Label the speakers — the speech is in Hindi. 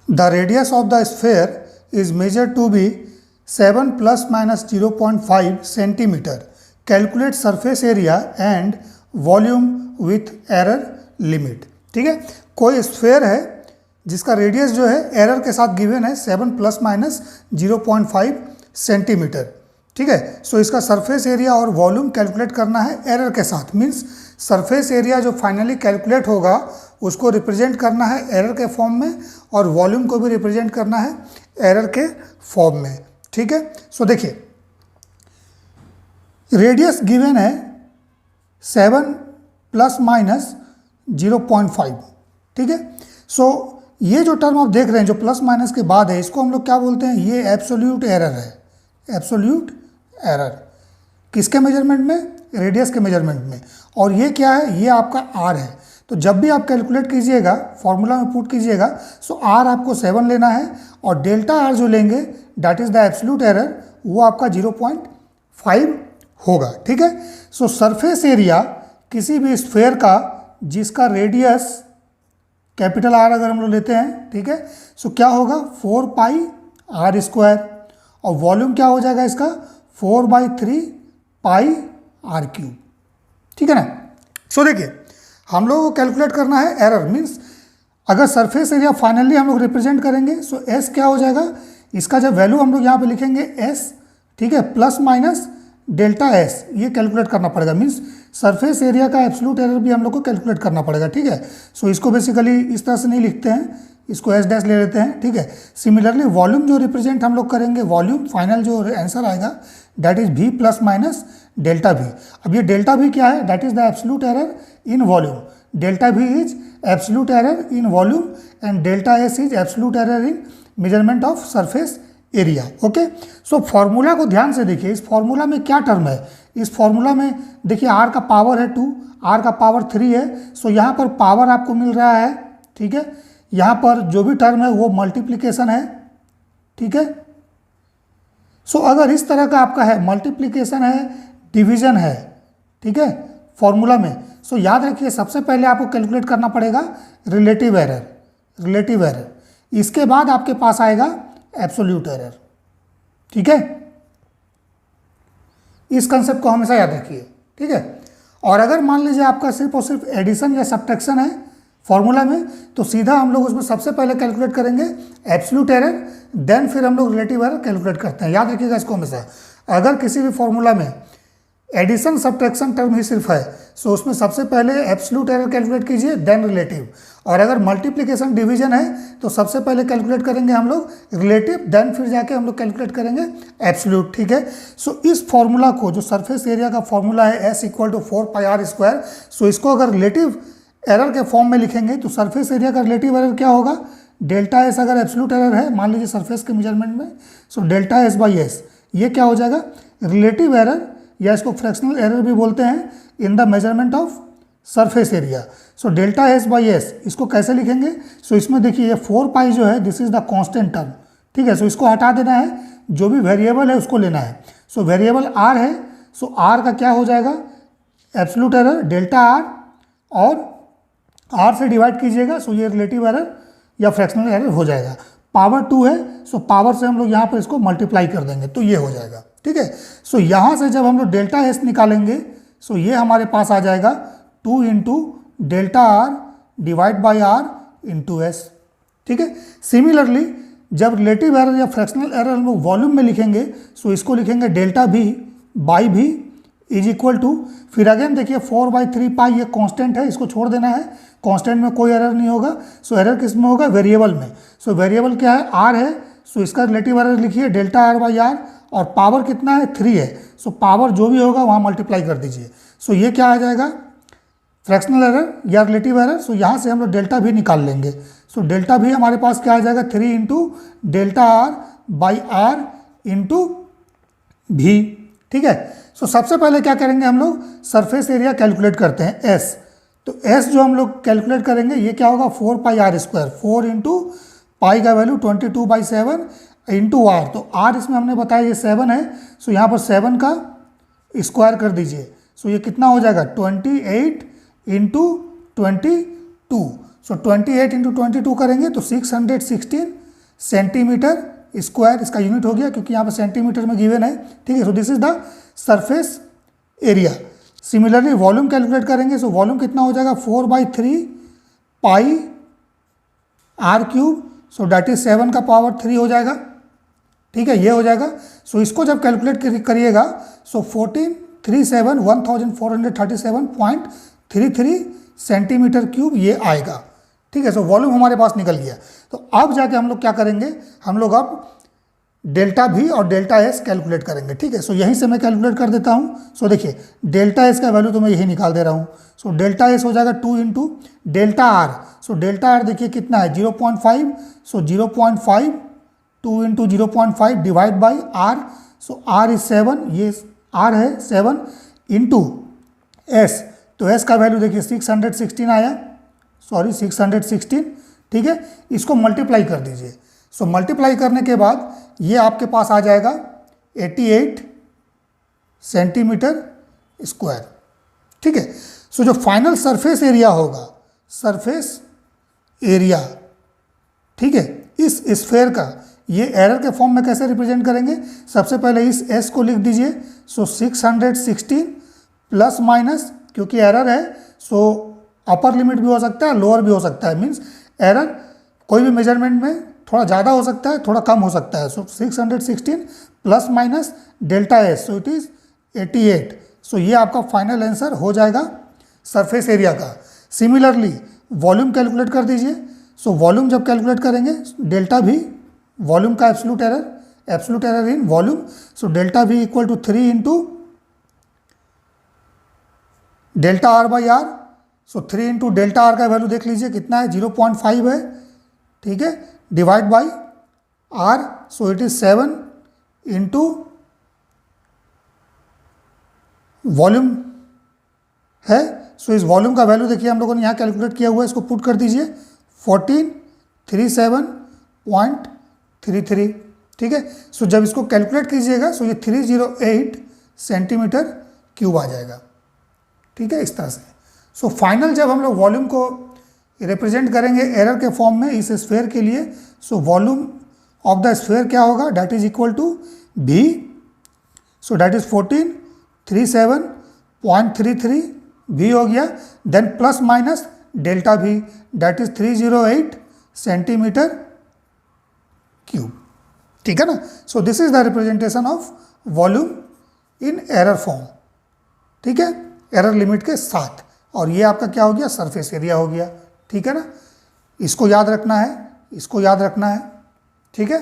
Speaker 1: The radius of the sphere is measured to be 7 plus minus 0.5 centimeter. Calculate surface area and volume with error limit. ठीक है, कोई स्फेयर है जिसका रेडियस जो है एरर के साथ गिवन है 7 प्लस माइनस 0.5 सेंटीमीटर. ठीक है, सो इसका सरफेस एरिया और वॉल्यूम कैलकुलेट करना है एरर के साथ. मीन्स सरफेस एरिया जो फाइनली कैलकुलेट होगा उसको रिप्रेजेंट करना है एरर के फॉर्म में और वॉल्यूम को भी रिप्रेजेंट करना है एरर के फॉर्म में. ठीक है, सो देखिए रेडियस गिवन है 7 प्लस माइनस 0.5. ठीक है, सो ये जो टर्म आप देख रहे हैं जो प्लस माइनस के बाद है इसको हम लोग क्या बोलते हैं, ये एब्सोल्यूट एरर है. एब्सोल्यूट एरर किसके मेजरमेंट में, रेडियस के मेजरमेंट में. और ये क्या है, ये आपका आर है. तो जब भी आप कैलकुलेट कीजिएगा फॉर्मूला में पुट कीजिएगा सो आर आपको 7 लेना है और डेल्टा आर जो लेंगे that is the absolute error वो आपका 0.5 होगा. ठीक है, सो सरफेस एरिया किसी भी स्फेयर का जिसका रेडियस कैपिटल आर अगर हम लोग लेते हैं, ठीक है, सो क्या होगा 4 पाई आर स्क्वायर और वॉल्यूम क्या हो जाएगा इसका 4/3 पाई आर क्यूब. ठीक है ना. सो देखिए हम लोगों को कैलकुलेट करना है एरर. मीन्स अगर सरफेस एरिया फाइनली हम लोग रिप्रेजेंट करेंगे सो एस क्या हो जाएगा, इसका जब वैल्यू हम लोग यहाँ पे लिखेंगे एस, ठीक है, प्लस माइनस डेल्टा एस, ये कैलकुलेट करना पड़ेगा. मीन्स सरफेस एरिया का एब्सोल्यूट एरर भी हम लोग को कैलकुलेट करना पड़ेगा. ठीक है, सो इसको बेसिकली इस तरह से नहीं लिखते हैं, इसको एस डैश ले लेते हैं. ठीक है, सिमिलरली वॉल्यूम जो रिप्रेजेंट हम लोग करेंगे, वॉल्यूम फाइनल जो आंसर आएगा that is V plus minus delta V. अब ये डेल्टा वी क्या है, that is the absolute error in volume. Delta V is absolute error in volume and delta S is absolute error in measurement of surface area. Okay, so formula को ध्यान से देखिए. इस फॉर्मूला में क्या टर्म है, इस फॉर्मूला में देखिए आर का पावर है 2, आर का पावर 3 है. सो यहाँ पर पावर आपको मिल रहा है. ठीक है, यहाँ पर जो भी टर्म है वो मल्टीप्लिकेशन है. ठीक है, सो अगर इस तरह का आपका है मल्टीप्लिकेशन है, डिवीजन है, ठीक है, फॉर्मूला में, सो याद रखिए सबसे पहले आपको कैलकुलेट करना पड़ेगा रिलेटिव एरर. रिलेटिव एरर, इसके बाद आपके पास आएगा एब्सोल्यूट एरर. ठीक है, इस कंसेप्ट को हमेशा याद रखिए. ठीक है, और अगर मान लीजिए आपका सिर्फ और सिर्फ एडिशन या सब्ट्रैक्शन है फॉर्मूला में तो सीधा हम लोग उसमें सबसे पहले कैलकुलेट करेंगे एब्सोल्यूट एरर, देन फिर हम लोग रिलेटिव एरर कैलकुलेट करते हैं. याद रखिएगा इसको हमेशा. अगर किसी भी फॉर्मूला में एडिशन सब्ट्रैक्शन टर्म ही सिर्फ है सो उसमें सबसे पहले एब्सोल्यूट एरर कैलकुलेट कीजिए देन रिलेटिव. और अगर मल्टीप्लिकेशन डिवीजन है तो सबसे पहले कैलकुलेट करेंगे हम लोग रिलेटिव, देन फिर जाके हम लोग कैलकुलेट करेंगे एब्सोल्यूट. ठीक है, सो इस फॉर्मूला को जो सरफेस एरिया का फॉर्मूला है S equal to 4 pi r square, so इसको अगर रिलेटिव एरर के फॉर्म में लिखेंगे तो सरफेस एरिया का रिलेटिव एरर क्या होगा, डेल्टा एस अगर एब्सोल्यूट एरर है मान लीजिए सरफेस के मेजरमेंट में, so delta S by S ये क्या हो जाएगा रिलेटिव एरर या इसको फ्रैक्शनल एरर भी बोलते हैं in the measurement of surface area. So delta S by S इसको कैसे लिखेंगे, सो इसमें देखिए ये 4 पाई जो है this is the constant term. ठीक है, सो इसको हटा देना है, जो भी वेरिएबल है उसको लेना है. सो वेरिएबल आर है, सो आर का क्या हो जाएगा एब्सोल्यूट एरर डेल्टा आर और आर से डिवाइड कीजिएगा सो ये रिलेटिव एरर या फ्रैक्शनल एरर हो जाएगा. पावर 2 है सो पावर से हम लोग यहाँ पर इसको मल्टीप्लाई कर देंगे तो ये हो जाएगा. ठीक है, सो यहाँ से जब हम लोग डेल्टा एस निकालेंगे सो ये हमारे पास आ जाएगा 2 into delta R divide by R into S. ठीक है, सिमिलरली जब रिलेटिव एरर या फ्रैक्शनल एरर हम लोग वॉल्यूम में लिखेंगे सो इसको लिखेंगे delta V by V is equal to, फिर अगेन देखिए 4/3 पाई ये कांस्टेंट है, इसको छोड़ देना है, कांस्टेंट में कोई एरर नहीं होगा. सो एरर किस में होगा, वेरिएबल में. सो वेरिएबल क्या है आर है, सो इसका रिलेटिव एरर लिखिए डेल्टा आर बाई आर और पावर कितना है 3 है. सो पावर जो भी होगा वहाँ मल्टीप्लाई कर दीजिए. सो ये क्या आ जाएगा फ्रैक्शनल एरर या रिलेटिव एरर. सो यहाँ से हम लोग डेल्टा भी निकाल लेंगे. सो डेल्टा भी हमारे पास क्या आ जाएगा 3 into delta are by R into V. ठीक है, सो सबसे पहले क्या करेंगे हम लोग सरफेस एरिया कैलकुलेट करते हैं एस. तो एस जो हम लोग कैलकुलेट करेंगे ये क्या होगा 4 pi r square, 4 into pi का वैल्यू 22/7 इंटू आर. तो आर इसमें हमने बताया ये 7 है, सो यहाँ पर 7 का स्क्वायर कर दीजिए. सो ये कितना हो जाएगा 28 इंटू 22. सो 28 इंटू 22 करेंगे तो 616 सेंटीमीटर स्क्वायर इसका यूनिट हो गया, क्योंकि यहाँ पर सेंटीमीटर में गिवन है, ठीक है। So this is the surface area. Similarly volume calculate करेंगे, सो वॉल्यूम कितना हो जाएगा 4/3 pi r cube, so that is 7 का पावर 3 हो जाएगा, ठीक है, ये हो जाएगा। सो इसको जब कैलकुलेट करिएगा सो 1437 सेंटीमीटर क्यूब ये आएगा, ठीक है। सो वॉल्यूम हमारे पास निकल गया। तो अब जाके हम लोग क्या करेंगे, हम लोग अब डेल्टा भी और डेल्टा एस कैलकुलेट करेंगे, ठीक है। सो यहीं से मैं कैलकुलेट कर देता हूँ। सो देखिए डेल्टा एस का वैल्यू तो मैं यही निकाल दे रहा हूँ। सो डेल्टा एस हो जाएगा 2 into delta R. So delta R देखिए कितना है 0.5, so 0.5 2 into 0.5 divide by are. So R is 7, ये आर है 7 इंटू एस, तो एस का वैल्यू देखिए 616 आया, सॉरी 616, ठीक है। इसको मल्टीप्लाई कर दीजिए। सो मल्टीप्लाई करने के बाद ये आपके पास आ जाएगा 88 सेंटीमीटर स्क्वायर, ठीक है। सो जो फाइनल सरफेस एरिया होगा, सरफेस एरिया, ठीक है, इस स्फेयर का ये एरर के फॉर्म में कैसे रिप्रेजेंट करेंगे, सबसे पहले इस एस को लिख दीजिए। सो 616 प्लस माइनस, क्योंकि एरर है सो अपर लिमिट भी हो सकता है लोअर भी हो सकता है, मीन्स एरर कोई भी मेजरमेंट में थोड़ा ज़्यादा हो सकता है थोड़ा कम हो सकता है। So 616 plus minus delta S, so it is 88। So ये आपका फाइनल आंसर हो जाएगा सरफेस एरिया का। सिमिलरली वॉल्यूम कैलकुलेट कर दीजिए। सो वॉल्यूम जब कैलकुलेट करेंगे डेल्टा भी, वॉल्यूम का absolute error in volume, so delta भी equal to 3 into delta are by are. So 3 into delta r का वैल्यू देख लीजिए कितना है 0.5 है, ठीक है, divide by are. So it is 7 into volume है। सो इस वॉल्यूम का वैल्यू देखिए हम लोगों ने यहाँ कैलकुलेट किया हुआ है, इसको पुट कर दीजिए 1437.33, ठीक है। सो जब इसको कैलकुलेट कीजिएगा सो ये 308 सेंटीमीटर क्यूब आ जाएगा, ठीक है, इस तरह से। सो फाइनल जब हम लोग वॉल्यूम को रिप्रेजेंट करेंगे एरर के फॉर्म में इस स्फेयर के लिए, so volume of the sphere क्या होगा, डेट इज इक्वल टू भी, सो डेट इज 1437.33 भी हो गया, देन प्लस माइनस डेल्टा भी डेट इज 308 सेंटीमीटर क्यूब, ठीक है ना। सो this is the representation of volume in error form, ठीक है, एरर लिमिट के साथ। और ये आपका क्या हो गया, सरफेस एरिया हो गया, ठीक है ना। इसको याद रखना है, इसको याद रखना है, ठीक है।